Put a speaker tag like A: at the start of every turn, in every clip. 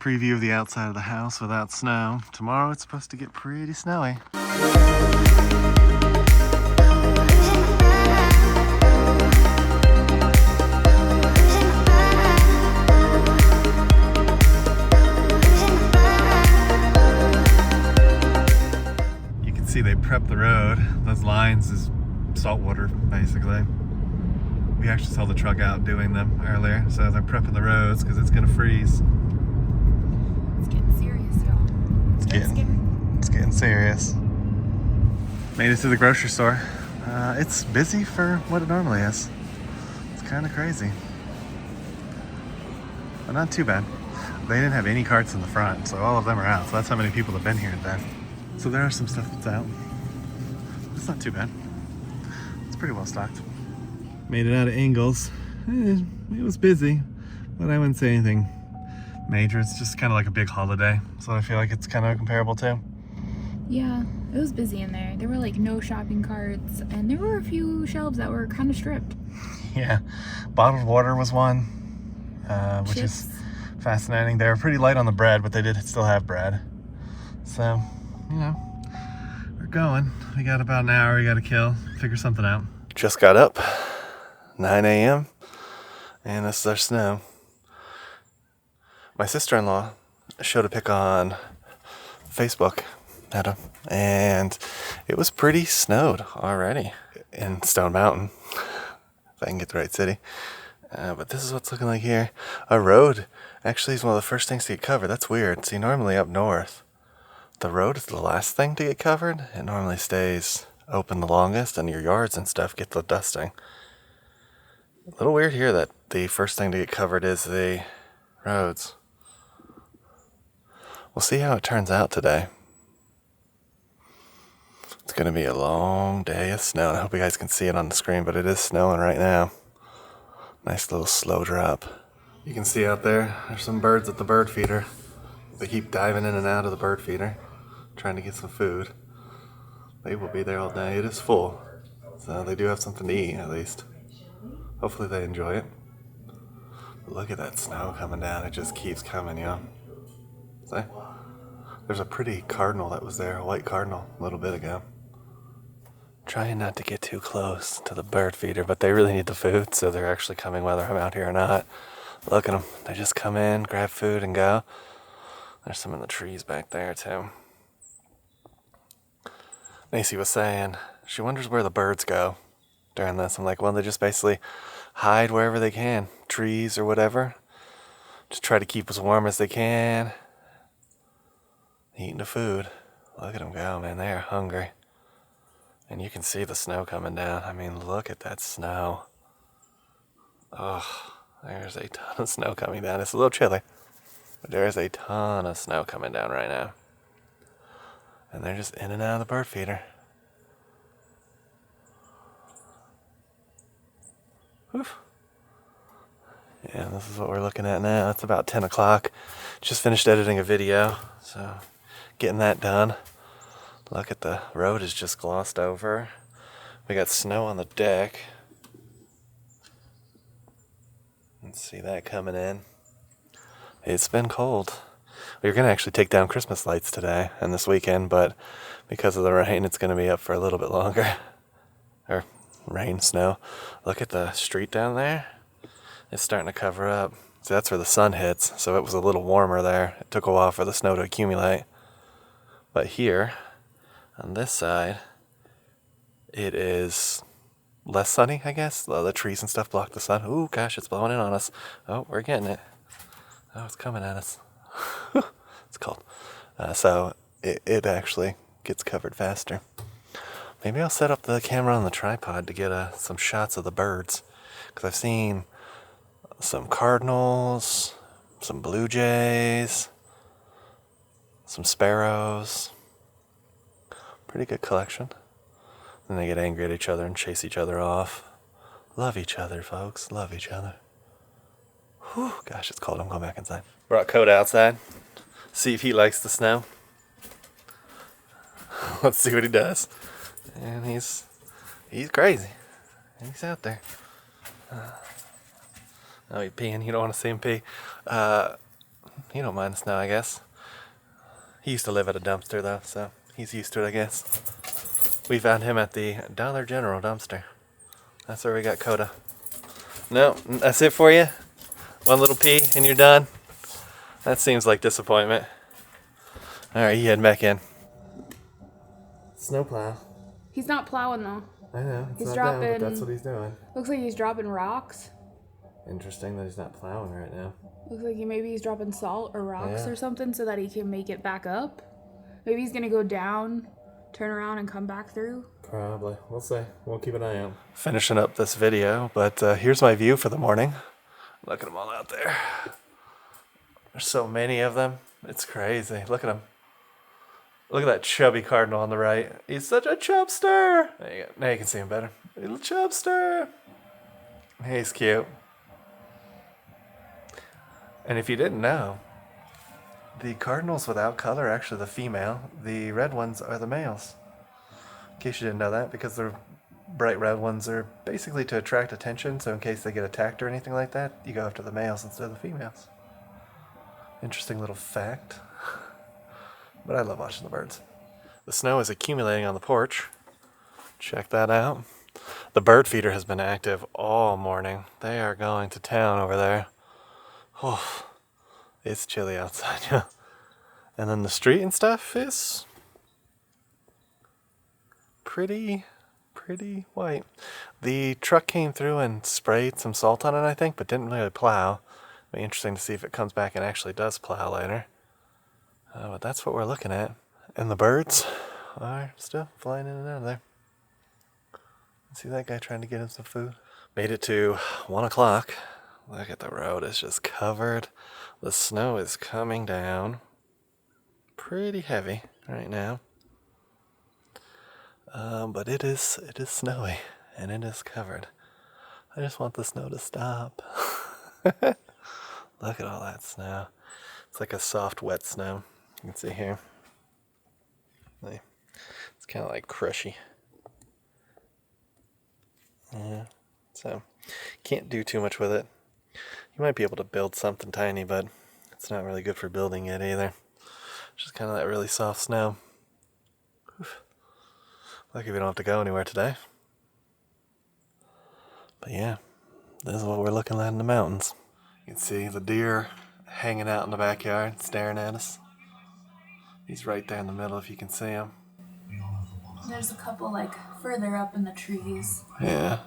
A: preview of the outside of the house without snow. Tomorrow it's supposed to get pretty snowy. You can see they prep the road. Those lines is salt water, basically. We actually saw the truck out doing them earlier, so they're prepping the roads because it's gonna freeze.
B: It's getting serious, y'all.
A: It's getting serious. Made it to the grocery store. It's busy for what it normally is. It's kind of crazy, but not too bad. They didn't have any carts in the front, so all of them are out. So that's how many people have been here today. So there are some stuff that's out. It's not too bad. It's pretty well stocked. Made it out of Ingles. It was busy, but I wouldn't say anything major. It's just kind of like a big holiday, so I feel like it's kind of comparable too.
B: Yeah, it was busy in there. There were like no shopping carts, and there were a few shelves that were kind of stripped.
A: Yeah, bottled water was one, which is fascinating. They were pretty light on the bread, but they did still have bread. So, you know, we're going. We got about an hour we got to kill, figure something out. Just got up, 9 a.m., and this is our snow. My sister-in-law showed a pic on Facebook, and it was pretty snowed already in Stone Mountain, if I can get the right city. But this is what's looking like here. A road actually is one of the first things to get covered. That's weird. See, normally up north, the road is the last thing to get covered. It normally stays open the longest, and your yards and stuff get the dusting. A little weird here that the first thing to get covered is the roads. We'll see how it turns out today. It's going to be a long day of snow. I hope you guys can see it on the screen, but it is snowing right now. Nice little slow drop. You can see out there, there's some birds at the bird feeder. They keep diving in and out of the bird feeder, trying to get some food. They will be there all day. It is full, so they do have something to eat at least. Hopefully they enjoy it. But look at that snow coming down. It just keeps coming, you know. See? There's a pretty cardinal that was there, a white cardinal, a little bit ago. Trying not to get too close to the bird feeder, but they really need the food, so they're actually coming whether I'm out here or not. Look at them. They just come in, grab food, and go. There's some in the trees back there, too. Macy was saying she wonders where the birds go during this. I'm like, well, they just basically hide wherever they can, trees or whatever. Just try to keep as warm as they can. Eating the food. Look at them go, man. They are hungry. And you can see the snow coming down. I mean, look at that snow. Oh, there's a ton of snow coming down. It's a little chilly, but there's a ton of snow coming down right now. And they're just in and out of the bird feeder. Oof. Yeah, this is what we're looking at now. It's about 10 o'clock. Just finished editing a video, so getting that done. Look at the road is just glossed over. We got snow on the deck. Let's see that coming in. It's been cold. We were going to actually take down Christmas lights today and this weekend, but because of the rain, it's going to be up for a little bit longer. Or rain, snow. Look at the street down there. It's starting to cover up. See, that's where the sun hits, so it was a little warmer there. It took a while for the snow to accumulate. But here, on this side, it is less sunny, I guess. The trees and stuff block the sun. Ooh, gosh, it's blowing in on us. Oh, we're getting it. Oh, it's coming at us. It's cold. So it actually gets covered faster. Maybe I'll set up the camera on the tripod to get some shots of the birds. Because I've seen some cardinals, some blue jays, some sparrows. Pretty good collection. Then they get angry at each other and chase each other off. Love each other, folks. Love each other. Whew, gosh, it's cold. I'm going back inside. Brought Coda outside. See if he likes the snow. Let's see what he does. And he's crazy. He's out there. Oh, he's peeing. You don't want to see him pee. He don't mind the snow, I guess. He used to live at a dumpster, though, so he's used to it, I guess. We found him at the Dollar General dumpster. That's where we got Coda. No, that's it for you? One little pee and you're done? That seems like disappointment. Alright, you head back in. Snowplow.
B: He's not plowing though.
A: I know, it's
B: He's
A: not
B: dropping.
A: down, but that's what he's doing.
B: Looks like he's dropping rocks.
A: Interesting that he's not plowing right now.
B: Looks like maybe he's dropping salt or rocks
A: Yeah.
B: or something so that he can make it back up. Maybe he's gonna go down, turn around, and come back through.
A: Probably. We'll see. We'll keep an eye out. Finishing up this video, but here's my view for the morning. Look at them all out there. There's so many of them. It's crazy. Look at them. Look at that chubby cardinal on the right. He's such a chubster. There you go. Now you can see him better. Little chubster. He's cute. And if you didn't know, the cardinals without color are actually the female. The red ones are the males. In case you didn't know that, because the bright red ones are basically to attract attention, so in case they get attacked or anything like that, you go after the males instead of the females. Interesting little fact. But I love watching the birds. The snow is accumulating on the porch. Check that out. The bird feeder has been active all morning. They are going to town over there. Oh, it's chilly outside. And then the street and stuff is pretty white. The truck came through and sprayed some salt on it, I think, but didn't really plow. It'll be interesting to see if it comes back and actually does plow later. But that's what we're looking at. And the birds are still flying in and out of there. See that guy trying to get him some food? Made it to 1 o'clock. Look at the road, it's just covered. The snow is coming down pretty heavy right now. But it is snowy and it is covered. I just want the snow to stop. Look at all that snow. It's like a soft, wet snow. You can see here. It's kind of like crushy. Yeah, so can't do too much with it. You might be able to build something tiny, but it's not really good for building it either. Just kind of that really soft snow. Lucky we don't have to go anywhere today. But yeah, this is what we're looking at in the mountains. You can see the deer hanging out in the backyard, staring at us. He's right there in the middle if you can see him.
B: There's a couple like further up in the trees.
A: Yeah.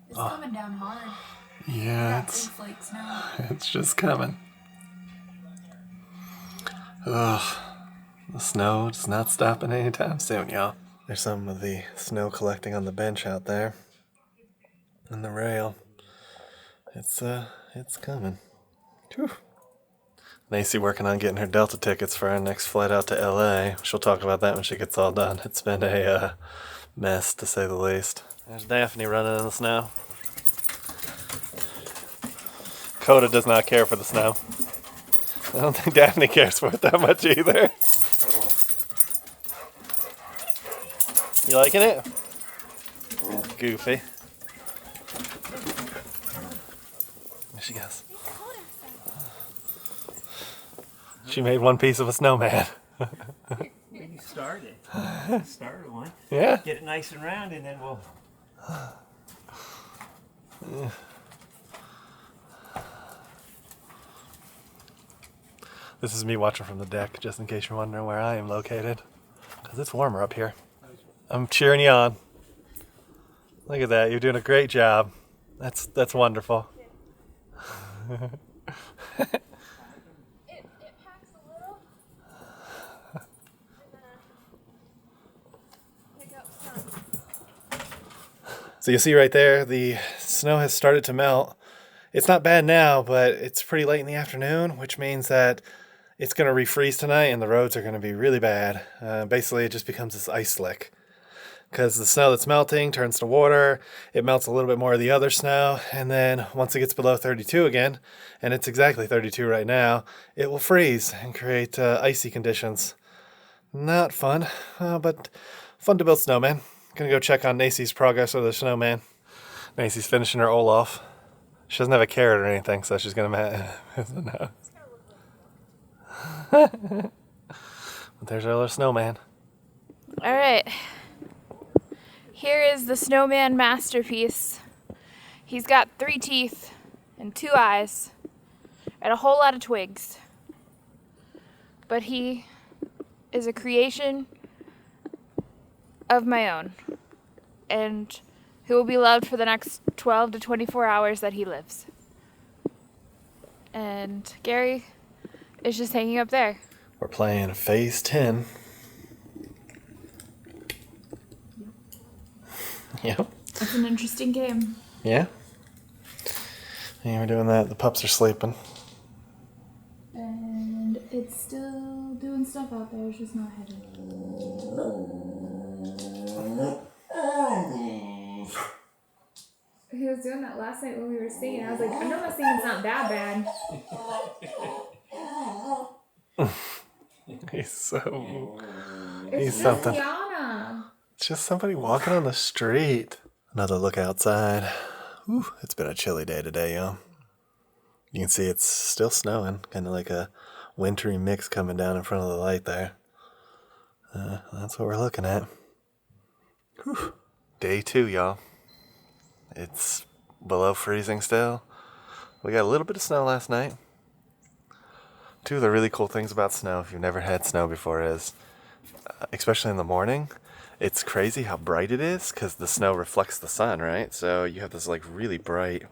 B: It's coming down hard.
A: Yeah,
B: Big flakes now.
A: it's just coming. Ugh. The snow is not stopping anytime soon, y'all. There's some of the snow collecting on the bench out there. And the rail. It's coming. Whew. Nacy working on getting her Delta tickets for our next flight out to LA. She'll talk about that when she gets all done. It's been a mess, to say the least. There's Daphne running in the snow. Coda does not care for the snow. I don't think Daphne cares for it that much either. You liking it? Goofy. There she goes. She made one piece of a snowman.
C: You started. Started one.
A: Yeah.
C: Get it nice and round, and then we'll.
A: Yeah. This is me watching from the deck, just in case you're wondering where I am located. Because it's warmer up here. I'm cheering you on. Look at that, you're doing a great job. That's wonderful.
B: It packs a little. Pick up some.
A: So you see right there, the snow has started to melt. It's not bad now, but it's pretty late in the afternoon, which means that it's going to refreeze tonight and the roads are going to be really bad. Basically, it just becomes this ice slick. Because the snow that's melting turns to water, it melts a little bit more of the other snow, and then once it gets below 32 again, and it's exactly 32 right now, it will freeze and create icy conditions. Not fun, but fun to build snowman. Gonna go check on Nacy's progress with the snowman. Nacy's finishing her Olaf. She doesn't have a carrot or anything, so she's gonna miss the nose. But there's our little snowman.
B: All right. Here is the snowman masterpiece. He's got 3 teeth and 2 eyes and a whole lot of twigs. But he is a creation of my own. And he will be loved for the next 12 to 24 hours that he lives. And Gary is just hanging up there.
A: We're playing phase 10. Yep.
B: It's an interesting game.
A: Yeah. Yeah, we're doing that. The pups are sleeping.
B: And it's still doing stuff out there, it's just not heading. He was doing that last night when we were singing. I was like, I know my singing's not that bad.
A: He's so...
B: It's
A: He's
B: just
A: something.
B: Tiana.
A: It's just somebody walking on the street. Another look outside. Whew, it's been a chilly day today, y'all. You can see it's still snowing. Kind of like a wintry mix coming down in front of the light there. That's what we're looking at. Whew. Day 2, y'all. It's below freezing still. We got a little bit of snow last night. 2 of the really cool things about snow, if you've never had snow before, is, especially in the morning, it's crazy how bright it is because the snow reflects the sun, right? So you have this like really bright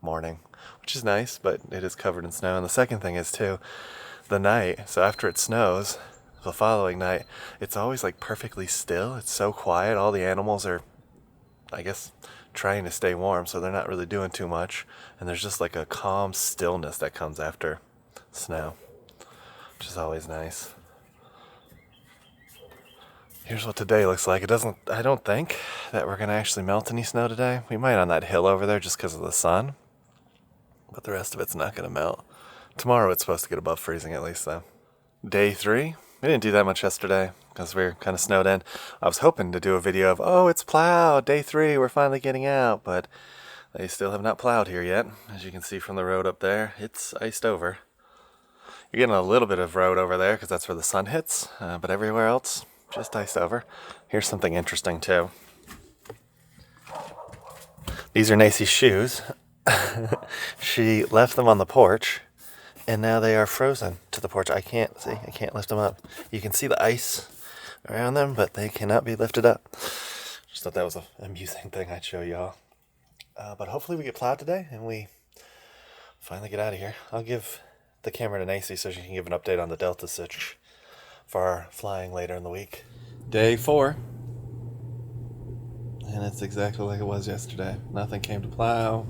A: morning, which is nice, but it is covered in snow. And the second thing is too, the night. So after it snows, the following night, it's always like perfectly still. It's so quiet. All the animals are, I guess, trying to stay warm, so they're not really doing too much. And there's just like a calm stillness that comes after snow, which is always nice. Here's what today looks like. I don't think that we're going to actually melt any snow today. We might on that hill over there just because of the sun. But the rest of it's not going to melt. Tomorrow it's supposed to get above freezing at least, though. Day 3. We didn't do that much yesterday because we were kind of snowed in. I was hoping to do a video of, oh, it's plowed. Day 3, we're finally getting out. But they still have not plowed here yet. As you can see from the road up there, it's iced over. You're getting a little bit of road over there because that's where the sun hits. But everywhere else, just iced over. Here's something interesting too. These are Nacy's shoes. She left them on the porch, and now they are frozen to the porch. I can't lift them up. You can see the ice around them, but they cannot be lifted up. Just thought that was an amusing thing I'd show y'all. But hopefully we get plowed today, and we finally get out of here. I'll give the camera to Nacy so she can give an update on the Delta Sitch for our flying later in the week. Day 4. And it's exactly like it was yesterday. Nothing came to plow.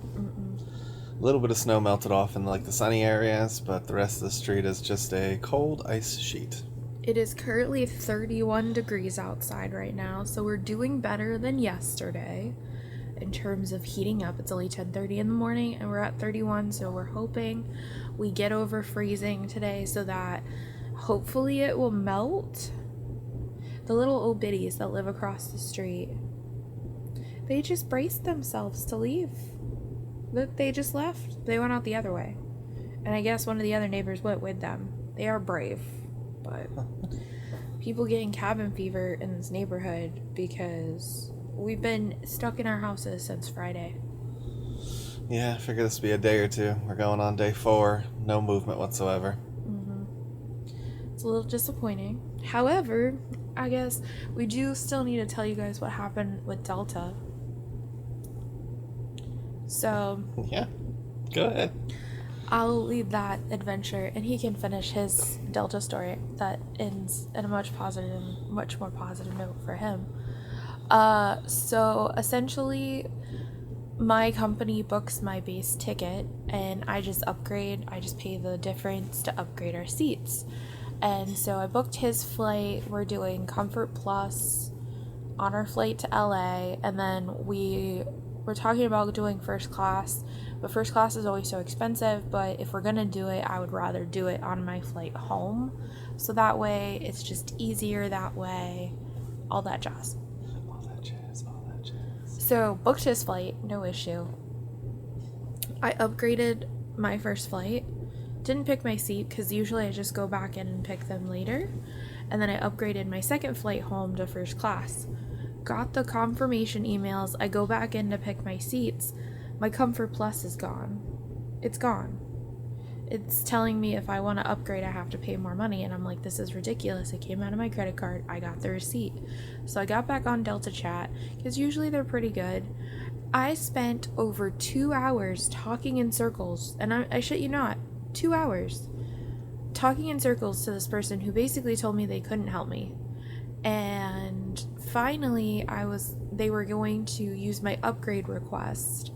A: A little bit of snow melted off in like the sunny areas, but the rest of the street is just a cold ice sheet.
B: It is currently 31 degrees outside right now, so we're doing better than yesterday in terms of heating up. It's only 10:30 in the morning and we're at 31, so we're hoping we get over freezing today so that hopefully it will melt. The little old biddies that live across the street, they just braced themselves to leave. Look, they just left. They went out the other way. And I guess one of the other neighbors went with them. They are brave. But people getting cabin fever in this neighborhood because we've been stuck in our houses since Friday.
A: Yeah, I figured this would be a day or two. We're going on day 4. No movement whatsoever.
B: It's a little disappointing. However, I guess we do still need to tell you guys what happened with Delta. So
A: Yeah, go ahead.
B: I'll leave that adventure and he can finish his Delta story that ends in a much more positive note for him. So essentially my company books my base ticket and I just pay the difference to upgrade our seats. And so I booked his flight. We're doing Comfort Plus on our flight to LA, and then we're talking about doing first class, but first class is always so expensive. But if we're gonna do it, I would rather do it on my flight home, so that way it's just easier that way, all that jazz. So, booked his flight, no issue. I upgraded my first flight. Didn't pick my seat because usually I just go back in and pick them later. And then I upgraded my second flight home to first class. Got the confirmation emails. I go back in to pick my seats. My Comfort Plus is gone. It's gone. It's telling me if I want to upgrade, I have to pay more money. And I'm like, this is ridiculous. It came out of my credit card. I got the receipt. So I got back on Delta Chat because usually they're pretty good. I spent over 2 hours talking in circles. And I shit you not, 2 hours talking in circles to this person who basically told me they couldn't help me. And finally they were going to use my upgrade request,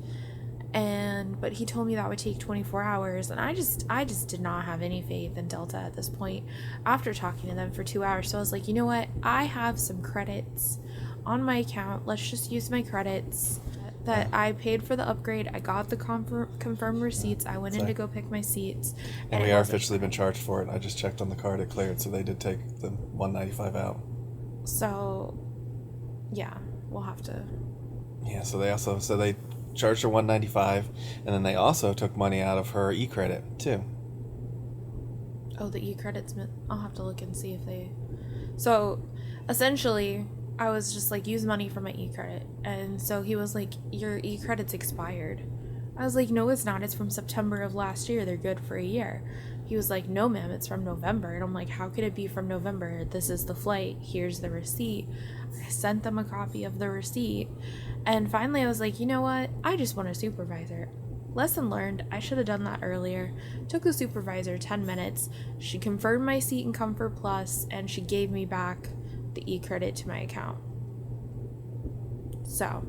B: but he told me that would take 24 hours, and I just did not have any faith in Delta at this point after talking to them for 2 hours. So I was like, you know what, I have some credits on my account, let's just use my credits that I paid for the upgrade. I got the confirmed receipts. I went in to go pick my seats.
A: And we are officially been charged for it. I just checked on the card, it cleared, so they did take the $195 out.
B: So, yeah, we'll have to.
A: Yeah, so they charged her $195, and then they also took money out of her e-credit too.
B: Oh, the e-credits. I'll have to look and see if they. So, essentially, I was just like, use money for my e-credit. And so he was like, your e-credit's expired. I was like, no, it's not. It's from September of last year. They're good for a year. He was like, no, ma'am, it's from November. And I'm like, how could it be from November? This is the flight. Here's the receipt. I sent them a copy of the receipt. And finally, I was like, you know what? I just want a supervisor. Lesson learned. I should have done that earlier. Took the supervisor 10 minutes. She confirmed my seat in Comfort Plus, and she gave me back the e-credit to my account. So,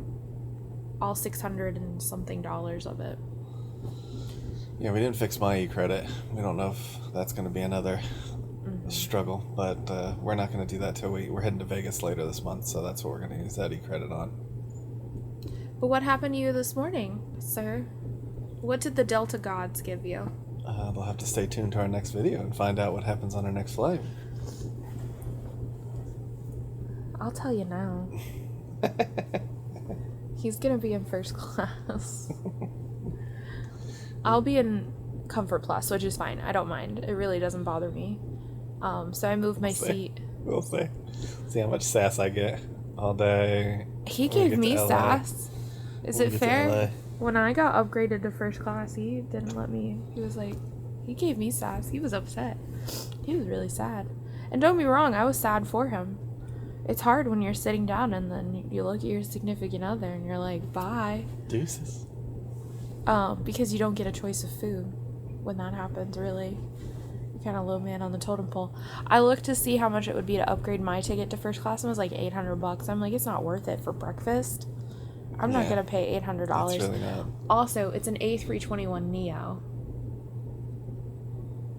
B: all $600 and something of it.
A: Yeah, we didn't fix my e-credit. We don't know if that's going to be another struggle, but we're not going to do that till we're heading to Vegas later this month, so that's what we're going to use that e-credit on.
B: But what happened to you this morning, sir? What did the Delta gods give you?
A: They'll have to stay tuned to our next video and find out what happens on our next flight.
B: I'll tell you now. He's gonna be in first class. I'll be in Comfort Plus, which is fine. I don't mind. It really doesn't bother me. So I moved my seat.
A: We'll see. See how much sass I get all day.
B: He gave me sass. Is it fair? When I got upgraded to first class, he didn't let me. He was like, he gave me sass. He was upset. He was really sad. And don't be wrong, I was sad for him. It's hard when you're sitting down and then you look at your significant other and you're like, bye.
A: Deuces.
B: Because you don't get a choice of food when that happens, really. You're kind of low man on the totem pole. I looked to see how much it would be to upgrade my ticket to first class, and it was like $800. I'm like, it's not worth it for breakfast. I'm not going to pay $800.
A: That's really not.
B: Also, it's an A321neo,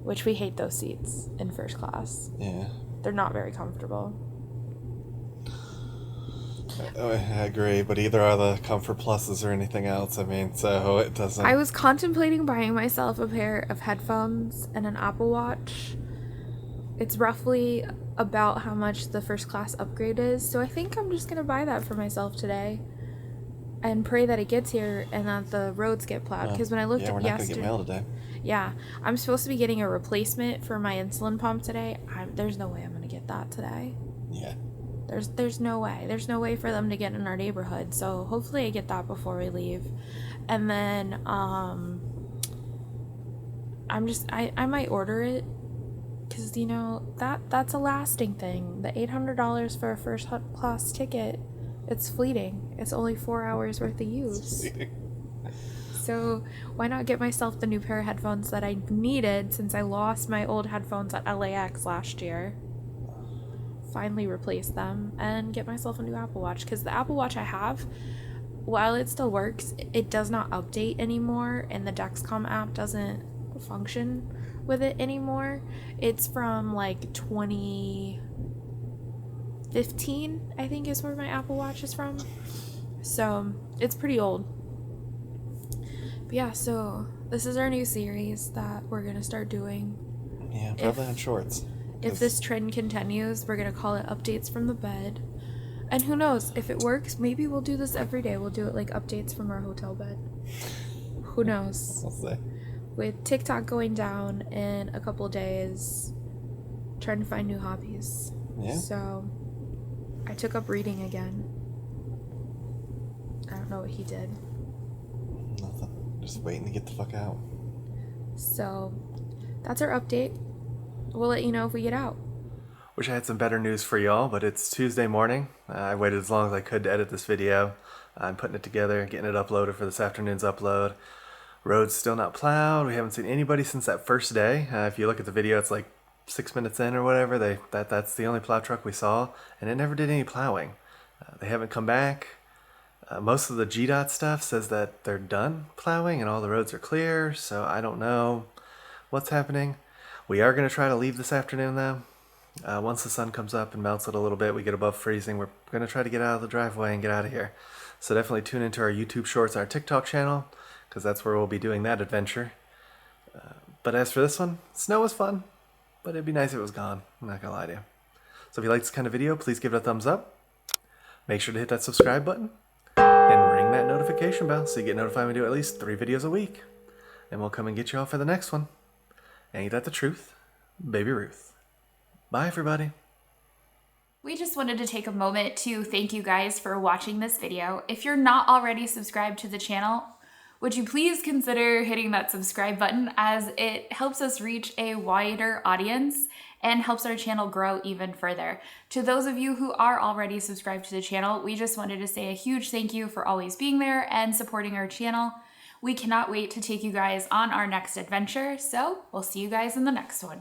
B: which we hate those seats in first class.
A: Yeah.
B: They're not very comfortable.
A: I agree, but either are the Comfort Pluses or anything else. I mean, so it doesn't.
B: I was contemplating buying myself a pair of headphones and an Apple Watch. It's roughly about how much the first class upgrade is, so I think I'm just going to buy that for myself today and pray that it gets here and that the roads get plowed. Because when I looked
A: we're
B: at
A: not going to get mail today.
B: Yeah, I'm supposed to be getting a replacement for my insulin pump today. There's no way I'm going to get that today.
A: Yeah.
B: There's no way. There's no way for them to get in our neighborhood. So hopefully I get that before we leave. And then I might order it because, you know, that's a lasting thing. The $800 for a first class ticket, it's fleeting. It's only 4 hours worth of use. So why not get myself the new pair of headphones that I needed since I lost my old headphones at LAX last year. Finally replace them and get myself a new Apple Watch, because the Apple Watch I have, while it still works, it does not update anymore, and the Dexcom app doesn't function with it anymore. It's from like 2015, I think, is where my Apple Watch is from, so it's pretty old. But yeah, so this is our new series that we're gonna start doing.
A: Yeah, probably on shorts.
B: If this trend continues, we're going to call it Updates from the Bed. And who knows, if it works, maybe we'll do this every day. We'll do it like updates from our hotel bed. Who knows?
A: We'll see.
B: With TikTok going down in a couple days, trying to find new hobbies.
A: Yeah.
B: So I took up reading again. I don't know what he did.
A: Nothing. Just waiting to get the fuck out.
B: So that's our update. We'll let you know if we get out.
A: Wish I had some better news for y'all, but it's Tuesday morning. I waited as long as I could to edit this video. I'm putting it together, getting it uploaded for this afternoon's upload. Road's still not plowed. We haven't seen anybody since that first day. If you look at the video, it's like 6 minutes in or whatever. That's the only plow truck we saw, and it never did any plowing. They haven't come back. Most of the GDOT stuff says that they're done plowing and all the roads are clear, so I don't know what's happening. We are going to try to leave this afternoon though. Once the sun comes up and melts it a little bit, we get above freezing, we're going to try to get out of the driveway and get out of here. So definitely tune into our YouTube shorts, our TikTok channel, because that's where we'll be doing that adventure. But as for this one, snow was fun, but it'd be nice if it was gone. I'm not going to lie to you. So if you like this kind of video, please give it a thumbs up. Make sure to hit that subscribe button and ring that notification bell so you get notified when we do at least 3 videos a week. And we'll come and get you all for the next one. Ain't that the truth? Baby Ruth. Bye, everybody.
D: We just wanted to take a moment to thank you guys for watching this video. If you're not already subscribed to the channel, would you please consider hitting that subscribe button, as it helps us reach a wider audience and helps our channel grow even further. To those of you who are already subscribed to the channel, we just wanted to say a huge thank you for always being there and supporting our channel. We cannot wait to take you guys on our next adventure, so we'll see you guys in the next one.